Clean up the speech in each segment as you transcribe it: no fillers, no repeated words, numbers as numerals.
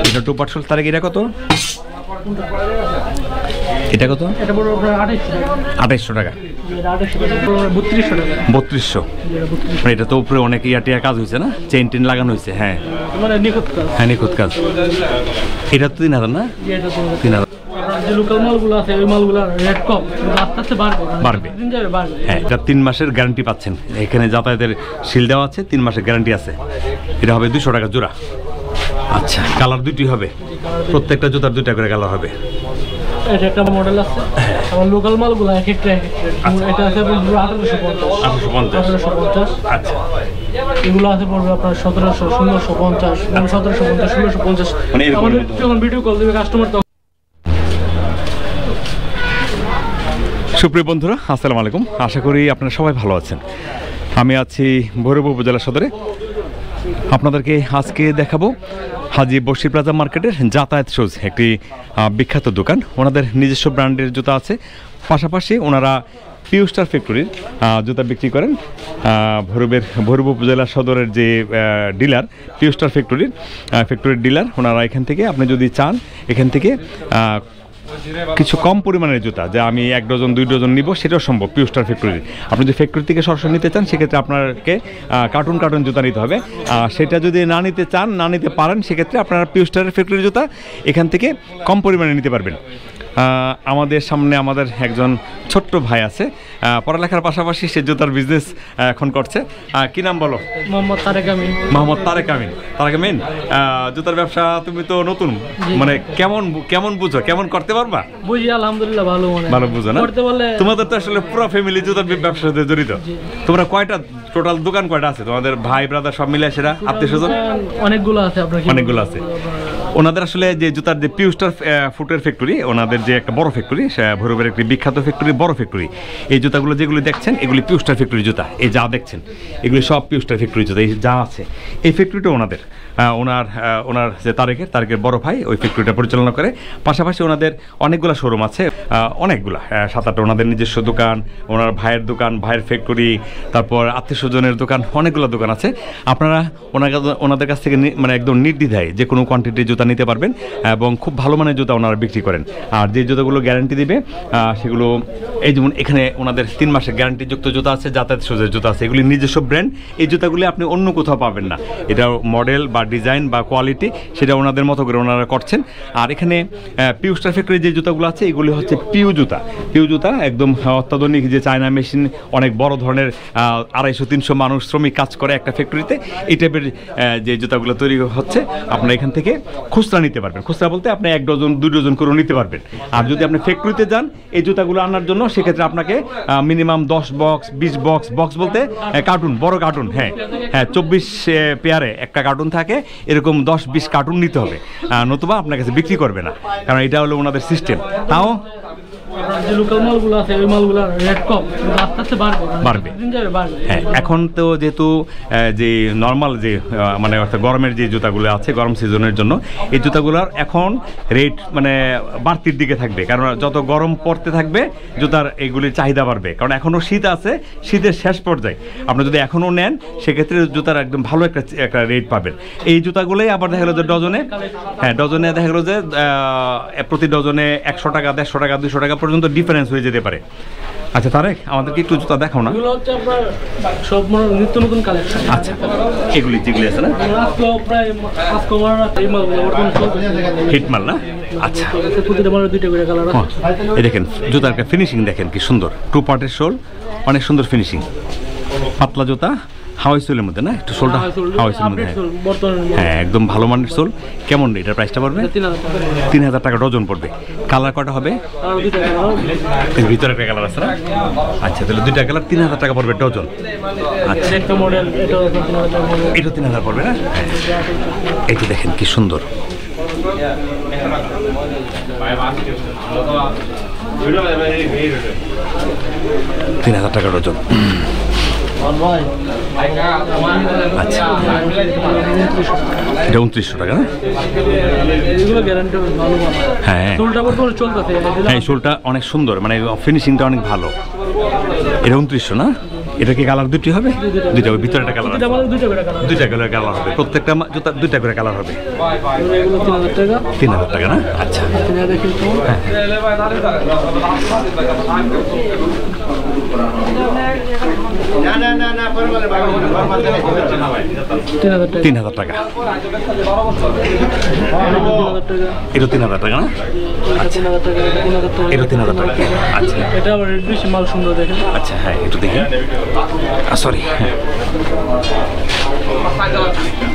এটা 2 সোল তারিখ। এটা কত? এটা কত? 2800 টাকা। 3200। এটা তো উপরে অনেক ইয়াটিয়া কাজ হয়েছে না, চেইন টেন লাগানো হয়েছে। হ্যাঁ হ্যাঁ, নিখুঁত কাজ। এটা তো 3000 না? 3000। লোকাল মালগুলো আছে ওই মালগুলোর রেট কম, আস্তে আস্তে বাড়বে। হ্যাঁ, এটা 3 মাসের গ্যারান্টি পাচ্ছেন। এখানে যাতায়াতের শিল দেওয়া আছে, 3 মাসের গ্যারান্টি আছে। এটা হবে 200 টাকা জোড়া। আচ্ছা, কালার দুটি হবে, প্রত্যেকটা জুতার 2টা করে কালার হবে। এটা একটা মডেল আছে। আমার লোকাল মালগুলো এক একটা এটা আছে 1850। আচ্ছা, এগুলো আছে পড়বে আপনার 1700, 1650, 1750, 1650। আমাদের যখন ভিডিও কল দিবে কাস্টমার তখন। সুপ্রিয় বন্ধুরা, আসসালামু আলাইকুম। আশা করি আপনারা সবাই ভালো আছেন। আমি আছি ভৈরব উপজেলা সদরে। আপনাদেরকে আজকে দেখাবো হাজি বশির প্লাজা মার্কেটের যাতায়াত শুজ, একটি বিখ্যাত দোকান। ওনাদের নিজস্ব ব্র্যান্ডের জুতা আছে, পাশাপাশি ওনারা পিউ স্টার ফ্যাক্টরির জুতা বিক্রি করেন। ভৈরব উপজেলা সদরের যে ডিলার, পিউ স্টার ফ্যাক্টরির ডিলার ওনারা। এখান থেকে আপনি যদি চান এখান থেকে কিছু কম পরিমাণের জুতা, যা আমি 1 ডজন 2 ডজন নিব, সেটাও সম্ভব পিউ স্টার ফ্যাক্টরি। আপনি যদি ফ্যাক্টরি থেকে সরাসরি নিতে চান সেক্ষেত্রে আপনাকে কার্টুন জুতা নিতে হবে। সেটা যদি না নিতে চান, না নিতে পারেন, সেক্ষেত্রে আপনারা পিউ স্টারের ফ্যাক্টরির জুতা এখান থেকে কম পরিমাণে নিতে পারবেন। আমাদের সামনে আমাদের একজন ছোট্ট ভাই আছে, পড়ালেখার পাশাপাশি সে জুতার বিজনেস এখন করছে। কি নাম বলো? মোহাম্মদ তারেক আমিন। মোহাম্মদ তারেক আমিন। তারেক আমিন, জুতার ব্যবসা তুমি তো নতুন, মানে কেমন বুঝো, কেমন করতে পারবা? বুঝি, আলহামদুলিল্লাহ ভালো বুঝো না? করতে বললে তোমাদের তো আসলে পুরো ফ্যামিলি জুতার ব্যবসার সাথে জড়িত। তোমরা কয়টা টোটাল দোকান কয়টা আছে তোমাদের, ভাই ব্রাদার সব মিলে? সেটা আত্মীয় স্বজন অনেকগুলো আছে। আপনার অনেকগুলো আছে। ওনাদের আসলে যে জুতার যে পিউ স্টার ফুটের ফ্যাক্টরি, ওনাদের যে একটা বড় ফ্যাক্টরি, ভৈরবের একটি বিখ্যাত ফ্যাক্টরি, বড় ফ্যাক্টরি। এই জুতাগুলো যেগুলি দেখছেন এগুলি পিউ স্টার ফ্যাক্টরি জুতা। এই যা দেখছেন এগুলি সব পিউ স্টার ফ্যাক্টরি জুতা। এই যা আছে এই ফ্যাক্টরিটা ওনাদের। ওনার যে তারেকের বড় ভাই ওই ফ্যাক্টরিটা পরিচালনা করে। পাশাপাশি ওনাদের অনেকগুলো শোরুম আছে, অনেকগুলা 7-8টা ওনাদের নিজস্ব দোকান, ওনার ভাইয়ের দোকান, ভাইয়ের ফ্যাক্টরি, তারপর আত্মীয় স্বজনের দোকান, অনেকগুলো দোকান আছে। আপনারা ওনাদের কাছ থেকে মানে একদম নির্দ্বিধায় যে কোনো কোয়ান্টিটির জুতা নিতে পারবেন এবং খুব ভালো মানের জুতা ওনারা বিক্রি করেন। আর যে জুতাগুলো গ্যারান্টি দিবে সেগুলো এই যেমন এখানে ওনাদের 3 মাসের গ্যারান্টিযুক্ত জুতা আছে, যাতায়াত শুজের জুতা আছে। এগুলি নিজস্ব ব্র্যান্ড। এই জুতাগুলি আপনি অন্য কোথাও পাবেন না। এটা মডেল বা ডিজাইন বা কোয়ালিটি সেটা ওনাদের মতো করে ওনারা করছেন। আর এখানে পিউ স্টার ফ্যাক্টরির যে জুতাগুলো আছে এগুলি হচ্ছে পিউ জুতা, একদম অত্যাধুনিক, যে চায়না মেশিন, অনেক বড় ধরনের 250-300 মানুষ শ্রমিক কাজ করে একটা ফ্যাক্টরিতে। এই টাইপের যে জুতাগুলো তৈরি হচ্ছে আপনারা এখান থেকে খুচরা নিতে পারবেন। খুচরা বলতে আপনি 1 ডজন 2 ডজন করে নিতে পারবেন। আর যদি আপনি ফ্যাক্টরিতে যান এই জুতাগুলো আনার জন্য, সেক্ষেত্রে আপনাকে মিনিমাম 10 বক্স 20 বক্স বলতে কার্টুন, বড় কার্টুন, হ্যাঁ 24 পেয়ারে একটা কার্টুন থাকে, এরকম 10-20 কার্টুন নিতে হবে, নতুবা আপনার কাছে বিক্রি করবে না, কারণ এটা হলো ওনাদের সিস্টেম। তাও যে লোকাল মালগুলো আছে ওই মালগুলোর রেট কম, আস্তে আস্তে বাড়বে। হ্যাঁ, এখন তো যেহেতু যে নর্মাল যে মানে অর্থাৎ গরমের যে জুতাগুলো আছে, গরম সিজনের জন্য এই জুতাগুলোর এখন রেট মানে বাড়তির দিকে থাকবে, কারণ যত গরম পড়তে থাকবে জুতার এইগুলির চাহিদা বাড়বে। কারণ এখনও শীত আছে, শীতের শেষ পর্যায়ে আপনি যদি এখনও নেন সেক্ষেত্রে জুতার একদম ভালো একটা রেট পাবেন। এই জুতাগুলোই আবার দেখা গেলো যে ডজনে দেখা গেলো যে প্রতি ডজনে 100 টাকা, 150 টাকা, 200 টাকা পর্যন্ত ডিফারেন্স হয়ে যেতে পারে। আচ্ছা তারেক, আমাদেরকে একটু জুতা দেখাও না। সব নিত্য নতুন কালেকশন। আচ্ছা, এগুলি যেগুলি আছে না হিটমাল না? আচ্ছা, এই দেখেন জুতার একটা ফিনিশিং দেখেন কি সুন্দর। 2 পার্টের শোল, অনেক সুন্দর ফিনিশিং, পাতলা জুতা, হাওয়াই সোলের মধ্যে না? একটু সোলটা হাওয়াই সোলের মধ্যে, হ্যাঁ একদম ভালো মানের সোল। কেমন এটার প্রাইসটা পড়বে? 3000 টাকা ডজন পড়বে। কালার কটা হবে? ভিতরে একটা কালার আছে না? আচ্ছা, তাহলে 2টা কালার 3000 টাকা পড়বে ডজন। আচ্ছা, একটা মডেল এটা 3000 পড়বে না? এই যে দেখেন কি সুন্দর। 3000 টাকা ডজন। আচ্ছা, এটা 2900 টাকা না? হ্যাঁ, এই শোলটা অনেক সুন্দর, মানে ফিনিশিংটা অনেক ভালো। এটা 2900 না? এটা কি কালার দুটি হবে? দুইটা, ওই ভিতরে একটা কালার দুইটা মানে দুইটা করে কালার। দুইটা কালার হবে, প্রত্যেকটা জুতা দুইটা করে কালার হবে। এগুলো 3000 টাকা। 3000 টাকা না? আচ্ছা, এটা দেখি তো। না পরমালে ভাই 3000 টাকা। এটা 3000 টাকা না? এটা 3000 টাকা। আচ্ছা, এটা আবার রেড বেশি মাল সুন্দর দেখেন। আচ্ছা হ্যাঁ, একটু দেখি। সরি,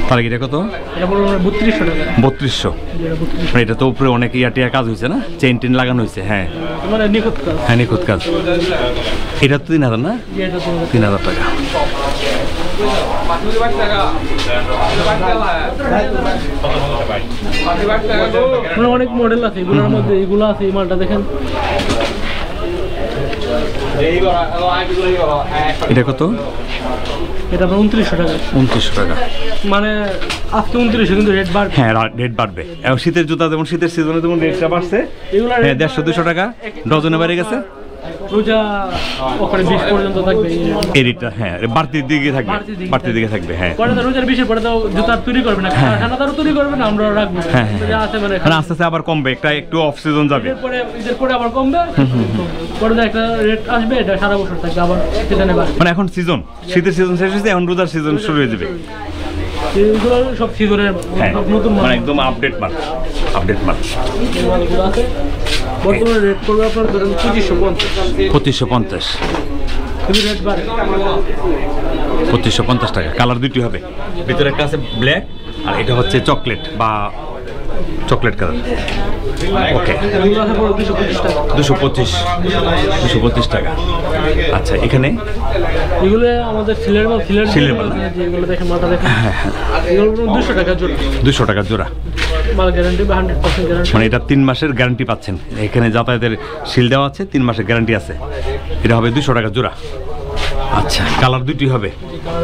তাহলে এটা কত? এটা বড় 3200 টাকা। 3200। মানে এটা তো উপরে অনেক ইয়াটিয়া কাজ হয়েছে না, চেইন টেন লাগানো হয়েছে। হ্যাঁ মানে নিখুঁত কাজ। হ্যাঁ, নিখুঁত কাজ। এটা তো 3000 না? এটা 3000 টাকা। মানে অনেক মডেল আছে এগুলোর মধ্যে, এগুলো আছে। এই মালটা দেখেন, এটা কত? এটা আপনার 2900 টাকা। 2900 টাকা। মানে আজকে 2900, কিন্তু রেট বাড়বে। হ্যাঁ, রেট বাড়বে। এবং শীতের জুতা যেমন শীতের সিজনে যেমন রেটটা বাড়ছে, এগুলো হ্যাঁ 150-200 টাকা ডজনে বেড়ে গেছে। রোজা ওখানে 20 পর্যন্ত থাকবে এই রেটটা। হ্যাঁ, বাড়তির দিকে থাকবে, বাড়তির দিকে থাকবে। হ্যাঁ, পরে তো রোজার 20 পরে তো জুতা তৈরি করবে না, কারখানাদারও তৈরি করবে না, আমরা রাখবো। হ্যাঁ, যা আছে মানে মানে আস্তে আস্তে আবার কমবে, একটু অফ সিজন যাবে। ঈদের পরে আবার কমবে, পরে একটা রেট আসবে, এটা সারা বছর থাকবে আবার সিজনে বাড়বে। মানে এখন সিজন, শীতের সিজন শেষ হয়েছে, এখন রোজার সিজন শুরু হয়ে যাবে। এগুলো সব সিজনের হ্যাঁ, নতুন মাল। মানে একদম আপডেট মাল। এই মালগুলো আছে। বর্তমানে রেট করবে আপনার ধরেন 2550। 2550। কিন্তু রেট বাড়ে। 2550 টাকা। কালার দুটি হবে, ভিতরে একটা আছে ব্ল্যাক, আর এটা হচ্ছে চকলেট বা চকলেট কালার। ওকে, এগুলো আছে পড়ে 225 টাকা। 225 টাকা। আচ্ছা, এখানে এগুলো আমাদের সিলের মাল, সিলের মাল। যেগুলো দেখেন মালটা দেখেন, এগুলো 200 টাকা জোড়া। 200 টাকা জোড়া। মাল গ্যারান্টি 100% গ্যারান্টি। মানে এটা 3 মাসের গ্যারান্টি পাচ্ছেন। এখানে যাতায়াতের সিল দেওয়া আছে, 3 মাসের গ্যারান্টি আছে। এটা হবে 200 টাকা জোড়া। আচ্ছা, কালার দুটি হবে,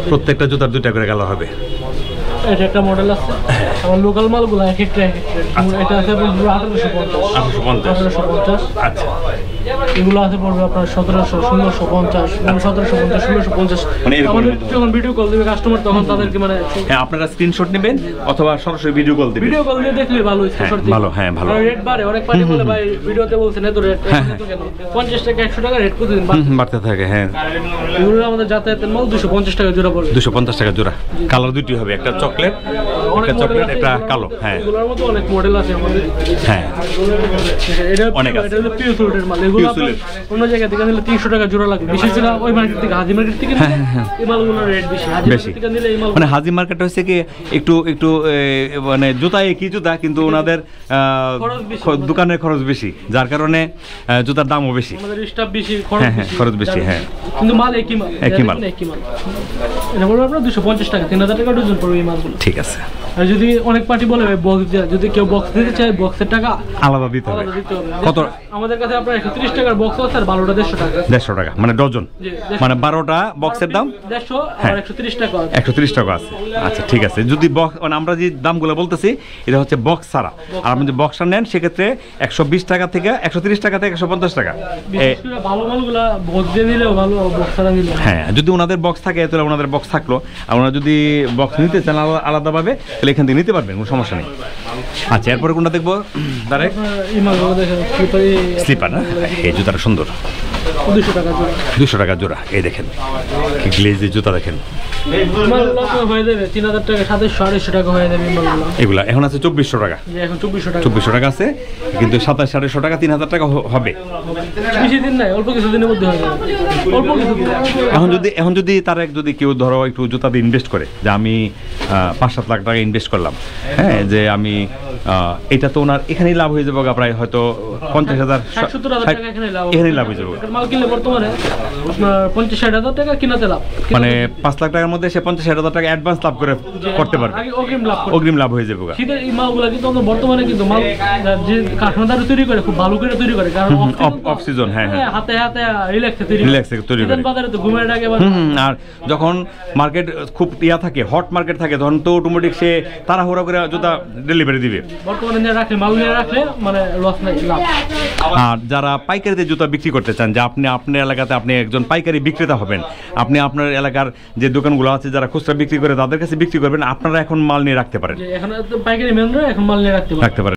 প্রত্যেকটা জুতার 2টা করে কালার হবে। এটা একটা মডেল আছে। আমার লোকাল মালগুলো এক একটা এটা আছে 1850। 1850। আচ্ছা, এগুলো আছে পড়বে আপনার 1700, 1650, 1750, 1650। মানে এরকম আমাদের যখন ভিডিও কল দিবে কাস্টমার, তখন তাদেরকে মানে হ্যাঁ, আপনারা স্ক্রিনশট নেবেন অথবা সরাসরি ভিডিও কল দিবেন। ভিডিও কল দিয়ে দেখলে ভালো। ভালো, হ্যাঁ ভালো। রেট বাড়ে, অনেক পার্টি বলে ভাই ভিডিওতে বলছেন এত রেট, এত কেন? 50 টাকা 100 টাকা রেট প্রতিদিন বাড়তে থাকে। হ্যাঁ, এগুলো আমাদের যাতায়াতের মাল 250 টাকা জোড়া পড়বে। 250 টাকা জোড়া। কালার দুটি হবে, একটা চকলেট, একটা চকলেট, একটা কালো। হ্যাঁ, এগুলোর মধ্যে অনেক মডেল আছে আমাদের। হ্যাঁ, এটা অনেক আছে। এটা হলো পিওর সুলের মাল। এগুলো আপনার অন্য জায়গা থেকে নিলে 300 টাকা জোড়া লাগবে, বিশেষ করে ওই মার্কেট থেকে, হাজি মার্কেট থেকে নিলে এই মালগুলোর রেট বেশি। হাজি মার্কেট থেকে নিলে এই মাল মানে হাজি মার্কেট হচ্ছে কি একটু মানে জুতা একই জুতা, কিন্তু ওনাদের দোকানের খরচ বেশি, যার কারণে জুতার দামও বেশি। আমাদের স্টাফ বেশি, খরচ বেশি। হ্যাঁ, কিন্তু মাল একই মাল। একই মাল। এটা বলবো আপনার 250 টাকা, 3000 টাকা ডজন পড়বে এই মালগুলো। ঠিক আছে। আর যদি অনেক পার্টি বলে বক্স দেওয়া, যদি কেউ বক্স দিতে চায়, বক্সের টাকা আলাদা দিতে হবে। কত? আমাদের কাছে আপনার 130 টাকার বক্স আছে, আর 12টা 150 টাকা। 150 টাকা মানে ডজন, মানে 12টা বক্সের দাম 150, আর 130 টাকা আছে। 130 টাকা আছে। আচ্ছা, ঠিক আছে। যদি বক্স, মানে আমরা যে দামগুলো বলতেছি এটা হচ্ছে বক্স ছাড়া, আর আপনি যদি বক্সটা নেন সেক্ষেত্রে 120 টাকা থেকে 130 টাকা থেকে 150 টাকা। বিশেষ করে ভালো মালগুলা বক্স দিয়ে নিলেও ভালো, বক্স ছাড়া নিলেও। হ্যাঁ, যদি ওনাদের বক্স থাকে তাহলে ওনাদের বক্স থাকলো, আর ওনারা যদি বক্স নিতে চান আলাদাভাবে তাহলে এখান থেকে নিতে পারবেন, কোনো সমস্যা নেই। আচ্ছা, এরপরে কোনটা দেখবো? ডাইরেক্ট এই মালগুলো দেখেন, স্লিপার না? এই জুতাটা সুন্দর। 200 টাকা জোড়া। 200 টাকা জোড়া। এই দেখেন কি গ্লেজের জুতা দেখেন। মালগুলো হয়ে যাবে 3000 টাকা, 2700, 2800 টাকা হয়ে যাবে এই মালগুলো। এগুলা এখন আছে 2400 টাকা। যে এখন 2400 টাকা। 2400 টাকা আছে, কিন্তু 2700 টাকা 3000 টাকা হবে। বেশি দিন নাই, অল্প কিছু দিনের মধ্যে হয়ে যাবে। অল্প কিছু দিন। এখন যদি তারা যদি কেউ ধরো একটু জুতাতে ইনভেস্ট করে, যে আমি 5-7 লাখ টাকা ইনভেস্ট করলাম, হ্যাঁ, যে আমি এটা তো ওনার এখানেই লাভ হয়ে যাবে, প্রায় হয়তো 50,000 60-70,000 টাকা এখানেই লাভ হয়ে যাবে। মাল কিনলে বর্তমানে আপনার 50-60,000 টাকা কিনাতে লাভ। মানে 5 লাখ টাকার মধ্যে সে 50-60,000 টাকা অ্যাডভান্স লাভ করে করতে পারবে, আগে অগ্রিম লাভ করে। অগ্রিম লাভ হয়ে যাবে। শীতের এই মালগুলো কিন্তু আমরা বর্তমানে কিন্তু মাল যে কারখানাদার তৈরি করে খুব ভালো করে তৈরি করে, কারণ অফ সিজন। হ্যাঁ, হাতে হাতে রিল্যাক্সে তৈরি করে। বাজারে তো ঘুমের আগে আর যখন মার্কেট খুব থাকে, হট মার্কেট থাকে, তখন তো অটোমেটিক সে তাড়াহুড়া করে জুতা ডেলিভারি দিবে। বর্তমানে নিয়ে রাখলে, মাল নিয়ে রাখলে মানে লস নাই, লাভ। আর যারা পাইকারিতে জুতা বিক্রি করতে চান, যে আপনি আপনি আপনার এলাকাতে আপনি একজন পাইকারি বিক্রেতা হবেন, আপনি আপনার এলাকার যে দোকানগুলো আছে যারা খুচরা বিক্রি করে তাদের কাছে বিক্রি করবেন, আপনারা এখন মাল নিয়ে রাখতে পারেন, এখন পাইকারি ম্যানরা এখন মাল নিয়ে রাখতে পারে।